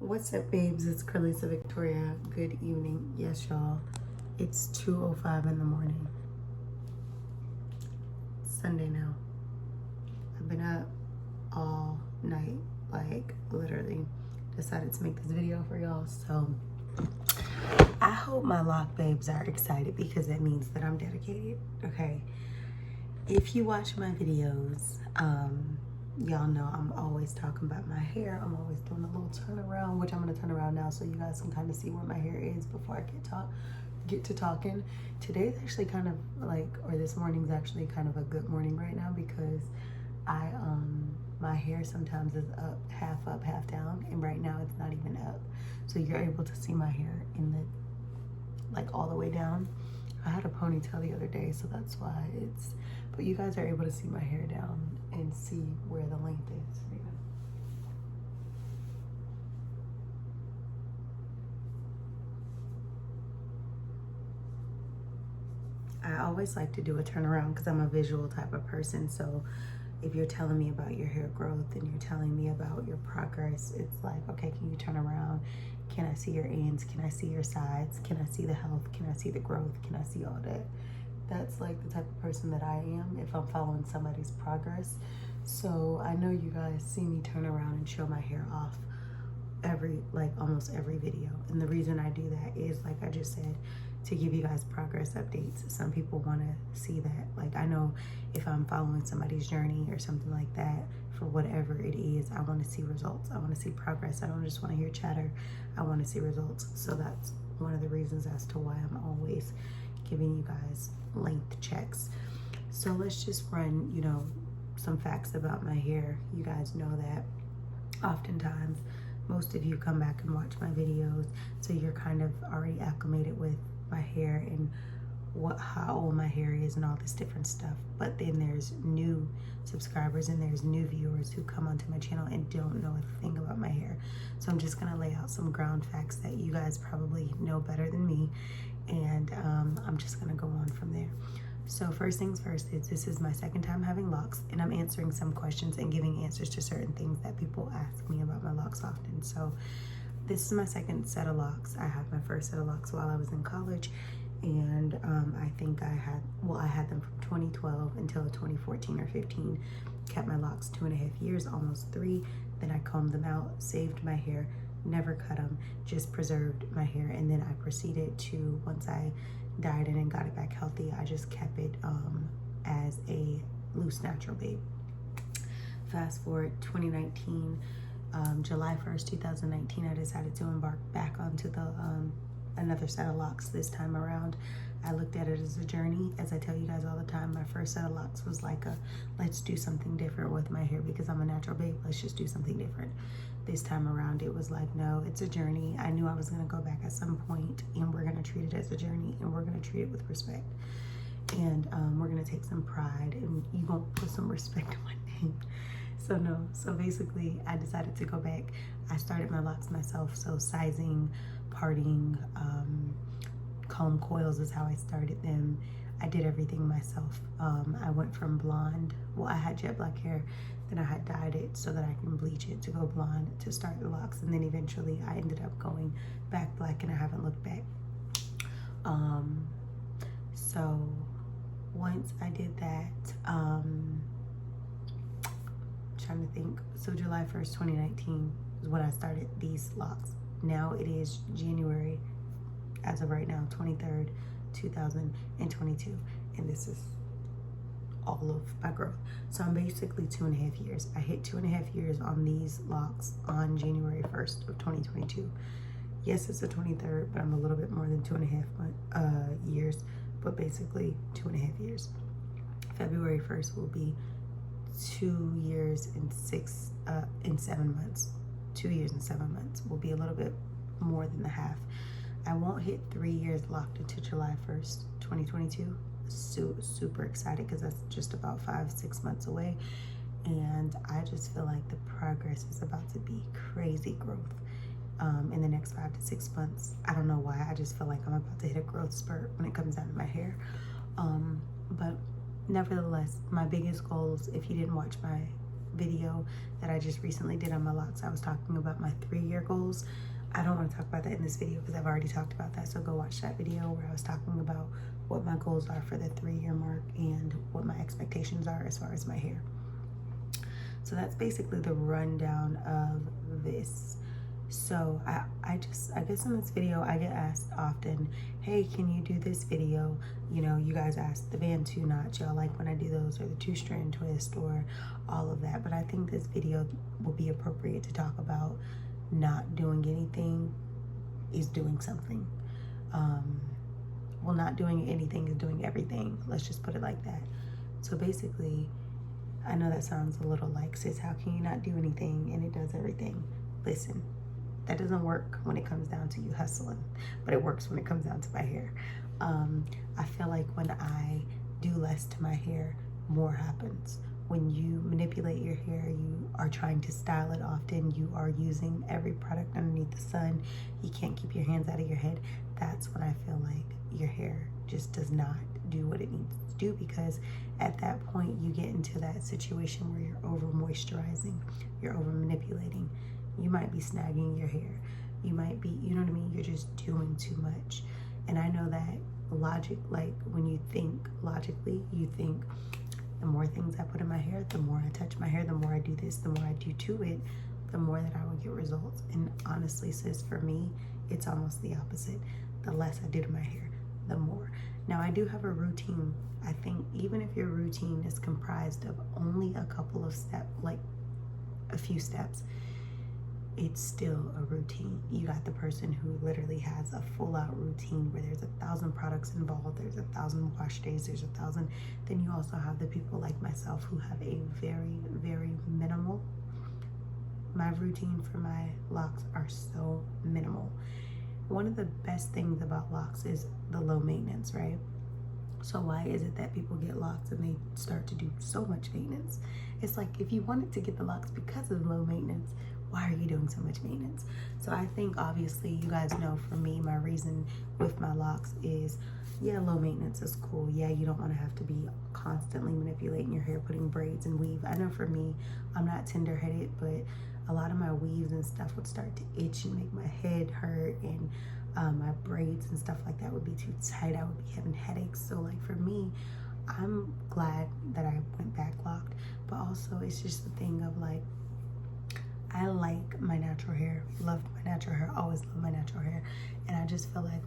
What's up, babes? It's Carlisa Victoria. Good evening. Yes, y'all. It's 2:05 in the morning. It's Sunday now. I've been up all night, like literally. Decided to make this video for y'all. So I hope my LOC babes are excited because that means that I'm dedicated. Okay. If you watch my videos, y'all know I'm always talking about my hair. I'm always doing a little turnaround, which I'm gonna turn around now so you guys can kind of see where my hair is before I get to talking. Today's actually kind of like, or this morning's actually kind of a good morning right now because my hair sometimes is up, half down, and right now it's not even up. So you're able to see my hair in the, like all the way down. I had a ponytail the other day, so that's why it's, but you guys are able to see my hair down and see where the length is. I always like to do a turnaround because I'm a visual type of person. So if you're telling me about your hair growth and you're telling me about your progress, it's like, okay, can you turn around? Can I see your ends? Can I see your sides? Can I see the health? Can I see the growth? Can I see all that? That's like the type of person that I am if I'm following somebody's progress. So I know you guys see me turn around and show my hair off almost every video. And the reason I do that is, like I just said, to give you guys progress updates. Some people want to see that. Like, I know if I'm following somebody's journey or something like that, for whatever it is, I want to see results. I want to see progress. I don't just want to hear chatter. I want to see results. So that's one of the reasons as to why I'm always giving you guys length checks. So let's just run, some facts about my hair. You guys know that oftentimes most of you come back and watch my videos, so you're kind of already acclimated with my hair and how old my hair is and all this different stuff. But then there's new subscribers and there's new viewers who come onto my channel and don't know a thing about my hair. So I'm just gonna lay out some ground facts that you guys probably know better than me, and I'm just gonna go on from there. So first things first is this is my second time having locks, and I'm answering some questions and giving answers to certain things that people ask me about my locks often. So this is my second set of locks. I had my first set of locks while I was in college, and I think I had them from 2012 until 2014 or 15. Kept my locks 2.5 years, almost 3. Then I combed them out, saved my hair, never cut them, just preserved my hair. And then I proceeded to, once I dyed it and got it back healthy, I just kept it as a loose natural babe. Fast forward 2019, July 1st, 2019, I decided to embark back onto the another set of locks this time around. I looked at it as a journey. As I tell you guys all the time, my first set of locks was like let's do something different with my hair because I'm a natural babe. Let's just do something different. This time around, it was like, no, it's a journey. I knew I was going to go back at some point, and we're going to treat it as a journey, and we're going to treat it with respect. And we're going to take some pride, and you're going to put some respect on my name. So basically, I decided to go back. I started my locks myself, so sizing, parting, comb coils is how I started them. I did everything myself. I went from blonde. Well, I had jet black hair. Then I had dyed it so that I can bleach it to go blonde to start the locks. And then eventually I ended up going back black, and I haven't looked back. So once I did that, trying to think. So July 1st, 2019 is when I started these locks. Now it is January, as of right now, 23rd, 2022. And this is all of my growth. So I'm basically 2.5 years. I hit 2.5 years on these locks on January 1st of 2022. Yes, it's the 23rd, but I'm a little bit more than 2.5 years, but basically 2.5 years. February 1st will be 2 years and 7 months. 2 years and 7 months will be a little bit more than the half. I won't hit 3 years locked until July 1st, 2022. Super excited because that's just about 5-6 months away, and I just feel like the progress is about to be crazy growth in the next 5 to 6 months. I don't know why, I just feel like I'm about to hit a growth spurt when it comes down to my hair. But nevertheless, my biggest goals, if you didn't watch my video that I just recently did on my locks. I was talking about my 3-year goals. I don't want to talk about that in this video because I've already talked about that. So go watch that video where I was talking about what my goals are for the 3-year mark and what my expectations are as far as my hair. So that's basically the rundown of this. So I guess in this video I get asked often, hey, can you do this video? You know, you guys ask the band 2 notch, y'all like when I do those, or the 2-strand twist, or all of that. But I think this video will be appropriate to talk about not doing anything is doing something. Well, not doing anything is doing everything. Let's just put it like that. So basically, I know that sounds a little like, sis, how can you not do anything and it does everything? Listen, that doesn't work when it comes down to you hustling, but it works when it comes down to my hair. I feel like when I do less to my hair, more happens. When you manipulate your hair, you are trying to style it often, you are using every product underneath the sun, you can't keep your hands out of your head. That's when I feel like your hair just does not do what it needs to do, because at that point you get into that situation where you're over moisturizing, you're over manipulating. You might be snagging your hair, you might be, you know what I mean, you're just doing too much. And I know that logic, like when you think logically, you think the more things I put in my hair, the more I touch my hair, the more I do this, the more I do to it, the more that I will get results. And honestly, sis, for me, it's almost the opposite. The less I do to my hair, the more. Now, I do have a routine. I think even if your routine is comprised of only a couple of steps, like a few steps, it's still a routine. You got the person who literally has a full-out routine where there's 1,000 products involved, there's 1,000 wash days, there's 1,000. Then you also have the people like myself who have a very, very minimal. My routine for my locks are so minimal. One of the best things about locks is the low maintenance, right? So why is it that people get locks and they start to do so much maintenance? It's like, if you wanted to get the locks because of low maintenance, why are you doing so much maintenance? So I think obviously you guys know, for me, my reason with my locks is, yeah, low maintenance is cool. Yeah, you don't want to have to be constantly manipulating your hair, putting braids and weave. I know for me, I'm not tender-headed, but a lot of my weaves and stuff would start to itch and make my head hurt, and my braids and stuff like that would be too tight. I would be having headaches. So like for me, I'm glad that I went back locked, but also it's just the thing of like, I like my natural hair, loved my natural hair, always loved my natural hair. And I just feel like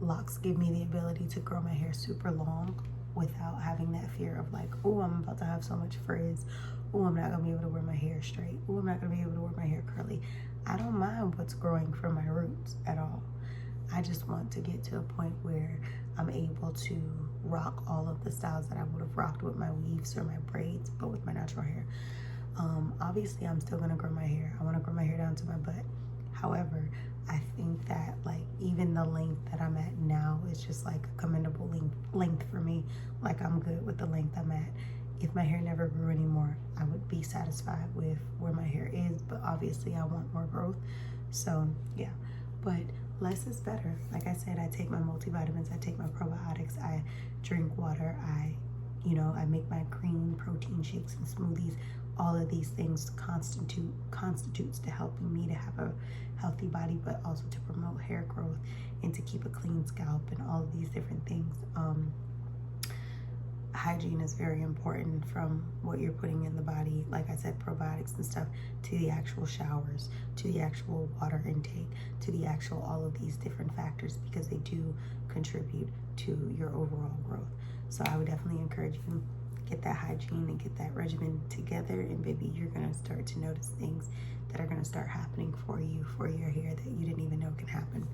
locks give me the ability to grow my hair super long without having that fear of like, oh, I'm about to have so much frizz. Oh, I'm not gonna be able to wear my hair straight. Oh, I'm not gonna be able to wear my hair curly. I don't mind what's growing from my roots at all. I just want to get to a point where I'm able to rock all of the styles that I would have rocked with my weaves or my braids, but with my natural hair. Obviously I'm still gonna grow my hair. I want to grow my hair down to my butt. However, I think that like even the length that I'm at now is just like a commendable length for me. Like I'm good with the length I'm at. If my hair never grew anymore, I would be satisfied with where my hair is, but obviously I want more growth. So yeah, but less is better. Like I said, I take my multivitamins, I take my probiotics, I drink water, I make my green protein shakes and smoothies. All of these things constitutes to helping me to have a healthy body, but also to promote hair growth and to keep a clean scalp and all of these different things. Hygiene is very important, from what you're putting in the body, like I said, probiotics and stuff, to the actual showers, to the actual water intake, to the actual all of these different factors, because they do contribute to your overall growth. So I would definitely encourage you, get that hygiene and get that regimen together, and baby, you're gonna start to notice things that are gonna start happening for you, for your hair, that you didn't even know can happen.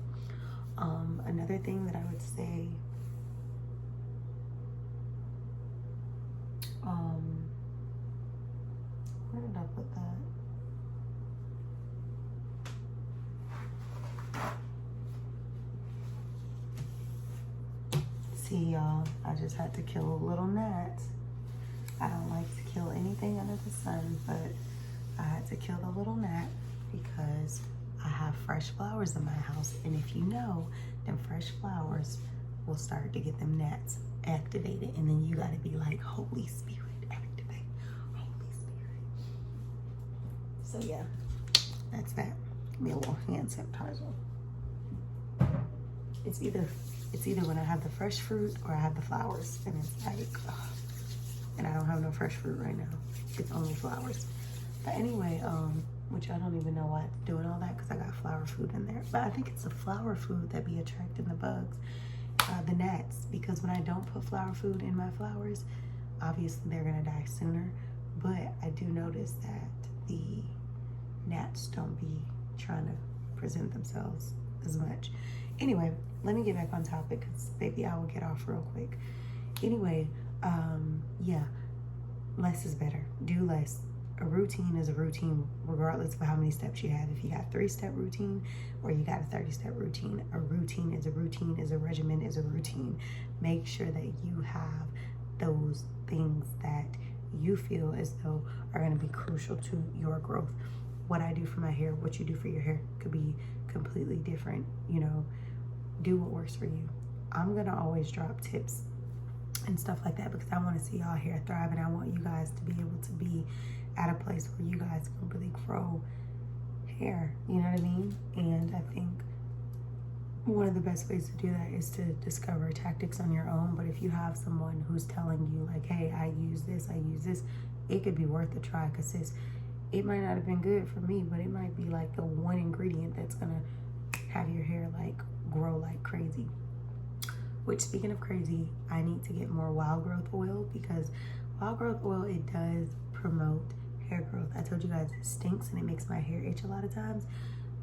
Another thing that I would say, where did I put that? See, y'all, I just had to kill a little gnat. I don't like to kill anything under the sun, but I had to kill the little gnat because I have fresh flowers in my house. And if you know, them fresh flowers will start to get them gnats activated. And then you got to be like, Holy Spirit, activate. Holy Spirit. So yeah, that's that. Give me a little hand sanitizer. It's either when I have the fresh fruit or I have the flowers, and it's like, ugh. And I don't have no fresh fruit right now. It's only flowers. But anyway, which I don't even know why it's doing all that because I got flower food in there. But I think it's the flower food that be attracting the bugs, the gnats. Because when I don't put flower food in my flowers, obviously they're gonna die sooner. But I do notice that the gnats don't be trying to present themselves as much. Anyway, let me get back on topic because baby, I will get off real quick. Anyway, yeah, less is better. Do less. A routine is a routine regardless of how many steps you have. If you got a 3-step routine or you got a 30-step routine, a routine is a routine, is a regimen, is a routine. Make sure that you have those things that you feel as though are going to be crucial to your growth. What I do for my hair, what you do for your hair could be completely different. You know, do what works for you. I'm going to always drop tips and stuff like that because I want to see y'all hair thrive, and I want you guys to be able to be at a place where you guys can really grow hair, you know what I mean? And I think one of the best ways to do that is to discover tactics on your own. But if you have someone who's telling you like, hey, I use this, it could be worth a try, because it might not have been good for me, but it might be like the one ingredient that's gonna have your hair like grow like crazy. Which, speaking of crazy, I need to get more wild growth oil, because wild growth oil, it does promote hair growth. I told you guys it stinks and it makes my hair itch a lot of times,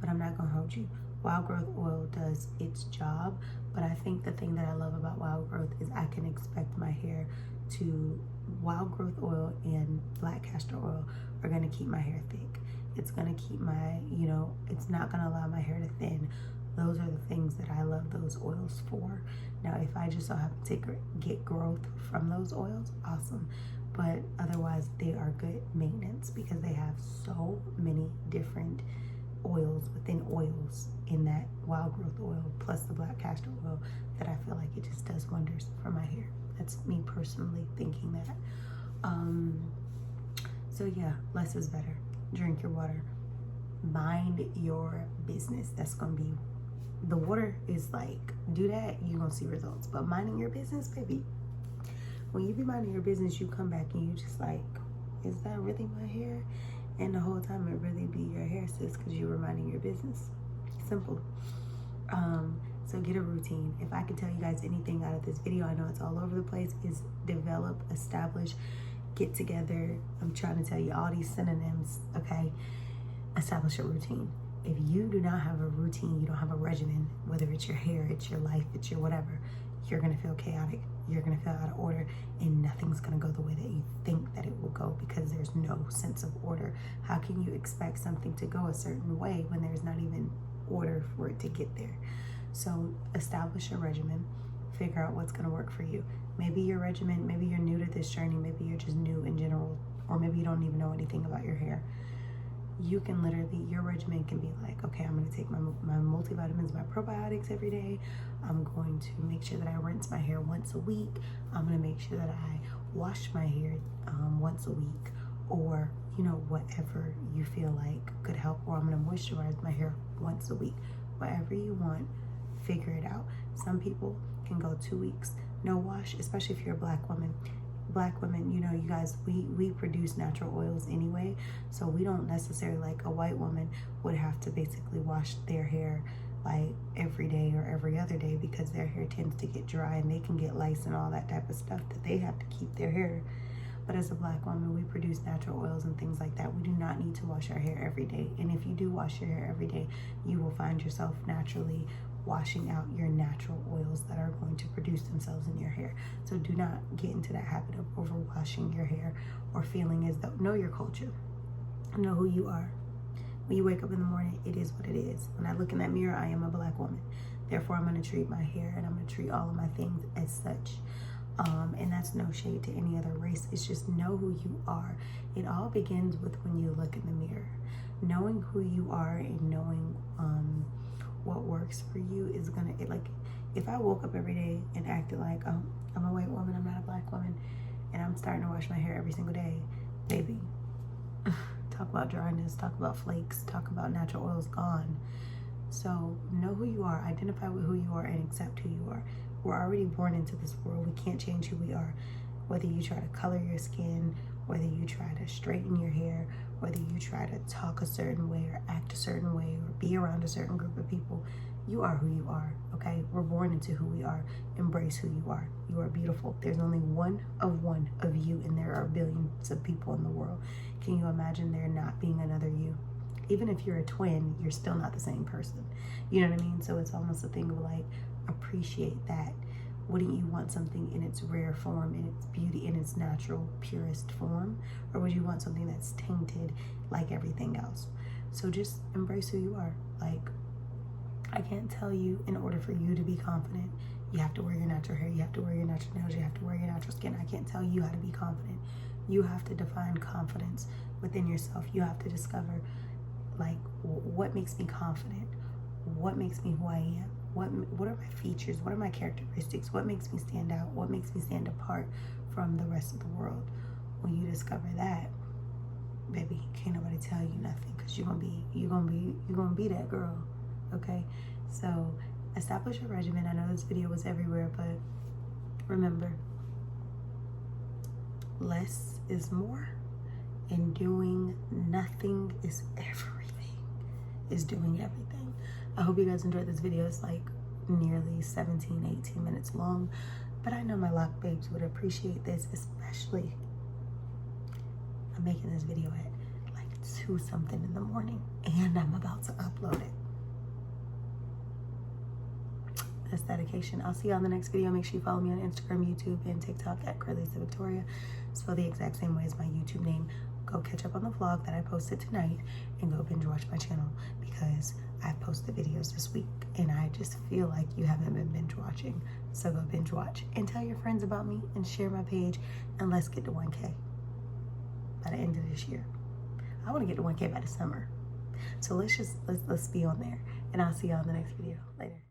but I'm not gonna hold you. Wild growth oil does its job, but I think the thing that I love about wild growth is I can expect my hair to, wild growth oil and black castor oil are gonna keep my hair thick. It's gonna keep my, you know, it's not gonna allow my hair to thin. Those are the things that I love those oils for. Now, if I just so happen to get growth from those oils, awesome. But otherwise, they are good maintenance because they have so many different oils within oils in that wild growth oil, plus the black castor oil, that I feel like it just does wonders for my hair. That's me personally thinking that. So yeah, less is better. Drink your water. Mind your business. That's gonna be, the water is like, do that, you're gonna see results. But minding your business, baby, when you be minding your business, you come back and you just like, is that really my hair? And the whole time it really be your hair, sis, because you were minding your business. Simple. So get a routine. If I could tell you guys anything out of this video, I know it's all over the place, is develop, establish, get together. I'm trying to tell you all these synonyms, okay? Establish a routine. If you do not have a routine, you don't have a regimen, whether it's your hair, it's your life, it's your whatever, you're gonna feel chaotic, you're gonna feel out of order, and nothing's gonna go the way that you think that it will go, because there's no sense of order. How can you expect something to go a certain way when there's not even order for it to get there? So establish a regimen, figure out what's gonna work for you. Maybe your regimen, maybe you're new to this journey, maybe you're just new in general, or maybe you don't even know anything about your hair. You can literally, your regimen can be like, okay, I'm going to take my multivitamins, my probiotics every day. I'm going to make sure that I rinse my hair once a week. I'm going to make sure that I wash my hair once a week, or, you know, whatever you feel like could help. Or I'm going to moisturize my hair once a week. Whatever you want, figure it out. Some people can go 2 weeks, no wash, especially if you're a black woman. Black women, you know, you guys, we produce natural oils anyway, so we don't necessarily, like a white woman would have to basically wash their hair like every day or every other day, because their hair tends to get dry and they can get lice and all that type of stuff that they have to keep their hair. But as a black woman, we produce natural oils and things like that. We do not need to wash our hair every day. And if you do wash your hair every day, you will find yourself naturally washing out your natural oils that are going to produce themselves in your hair. So do not get into that habit of over washing your hair or feeling as though, know your culture, know who you are. When you wake up in the morning, it is what it is. When I look in that mirror, I am a black woman. Therefore, I'm going to treat my hair and I'm going to treat all of my things as such. And that's no shade to any other race. It's just know who you are. It all begins with when you look in the mirror. Knowing who you are and knowing what works for you is gonna, like, if I woke up every day and acted like, oh, I'm a white woman, I'm not a black woman, and I'm starting to wash my hair every single day, baby, talk about dryness, talk about flakes, talk about natural oils gone. So know who you are, identify with who you are, and accept who you are. We're already born into this world. We can't change who we are. Whether you try to color your skin, whether you try to straighten your hair, whether you try to talk a certain way or act a certain way or be around a certain group of people, you are who you are, okay? We're born into who we are. Embrace who you are. You are beautiful. There's only one of you, and there are billions of people in the world. Can you imagine there not being another you? Even if you're a twin, you're still not the same person. You know what I mean? So it's almost a thing of like, appreciate that. Wouldn't you want something in its rare form, in its beauty, in its natural, purest form? Or would you want something that's tainted like everything else? So just embrace who you are. Like, I can't tell you, in order for you to be confident, you have to wear your natural hair, you have to wear your natural nails, you have to wear your natural skin. I can't tell you how to be confident. You have to define confidence within yourself. You have to discover, like, what makes me confident? What makes me who I am? What are my features? What are my characteristics? What makes me stand out? What makes me stand apart from the rest of the world? When you discover that, baby, can't nobody tell you nothing, because you're gonna be that girl. Okay? So establish a regimen. I know this video was everywhere, but remember, less is more, and doing nothing is everything. Is doing everything. I hope you guys enjoyed this video. It's like nearly 17-18 minutes long, but I know my LOC babes would appreciate this, especially I'm making this video at like 2 something in the morning, and I'm about to upload it. That's dedication. I'll see you on the next video. Make sure you follow me on Instagram, YouTube, and TikTok at Curlysa Victoria. Spell the exact same way as my YouTube name. Go catch up on the vlog that I posted tonight, and go binge watch my channel, because I've posted videos this week and I just feel like you haven't been binge watching. So go binge watch and tell your friends about me and share my page, and let's get to 1K by the end of this year. I want to get to 1K by the summer. So let's be on there, and I'll see you on the next video. Later.